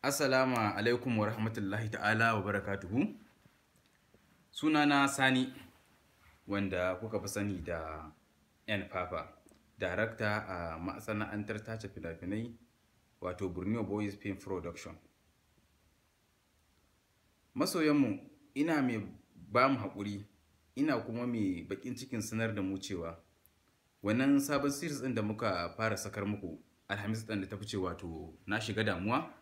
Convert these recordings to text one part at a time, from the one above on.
Assalamu alaikum wa rahmatullahi ta'ala wa barakatuhu. Sunana Sani, wanda kuka fi sani da N Papa, darakta a masana'antar tace fina-finai wato Borneo Boys Film Production. Masoyanmu, ina mai ba mu haƙuri, ina kuma mai baƙin cikin sanar da mu cewa wannan sabon series ɗin da muka fara sakar muku Alhamis ɗin da ta fice wato na shiga damuwa.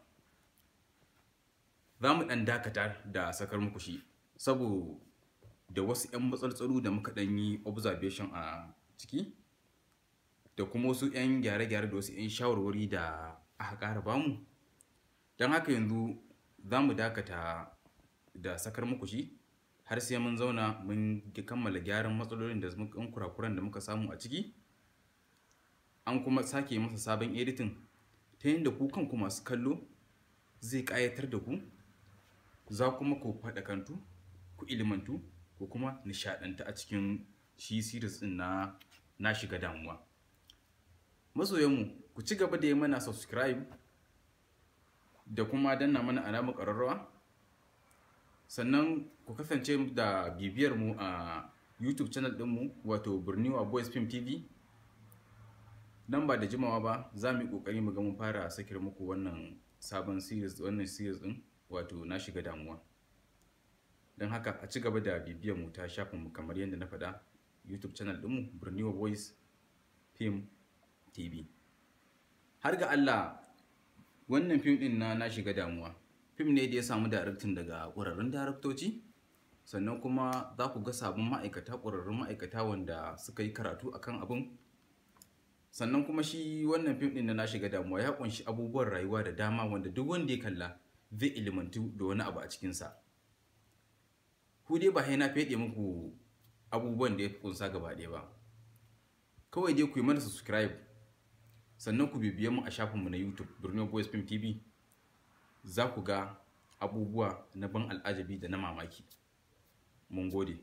Za mu ɗan dakata da sakar muku shi saboda wasu 'yan matsaltsalu da muka ɗan yi observation a ciki da kuma wasu 'yan gyare-gyare da wasu 'yan shawarwari da aka ƙara bamu. Don haka yanzu za mu dakata da sakar muku shi har sai mun zauna mun kammala gyaran matsalolin da ɗan kurakuran da muka samu a ciki, an kuma sake masa sabon editing ta yadda ku kanku masu kallo zai ƙayatar da ku, za kuma ku faɗakantu, ku ilimantu, ku kuma nishaɗanta a cikin shi series ɗin na shiga damuwa. Masoyanmu, ku ci gaba da yi mana subscribe da kuma danna mana alamar ƙararrawa, sannan ku kasance da bibiyar mu a YouTube channel ɗinmu wato Borneo Boys Film TV. Nan ba da jimawa ba za mu yi ƙoƙari mu ga mun fara sakar muku wannan sabon series ɗin wato na shiga damuwa. Don haka a ci gaba da bibiyar mu ta shafin mu kamar yadda na faɗa, YouTube channel ɗinmu Borneo Boys Film TV. Har ga Allah, wannan fim ɗin na shiga damuwa fim ne da ya samu directing daga ƙwararrun daraktoci, sannan kuma za ku ga sabon ma'aikata, ƙwararrun ma'aikata wanda suka yi karatu akan abin. Sannan kuma shi wannan fim ɗin na shiga damuwa ya ƙunshi abubuwan rayuwa da dama wanda duk wanda ya kalla zai ilimantu da wani abu a cikinsa. Ku dai ba sai na feɗe muku abubuwan da ya ƙunsa gaba ɗaya ba, kawai dai ku yi mana subscribe, sannan ku bibiye mu a shafinmu na YouTube Borneo Boys Film TV. Za ku ga abubuwa na ban al'ajabi da na mamaki. Mun gode.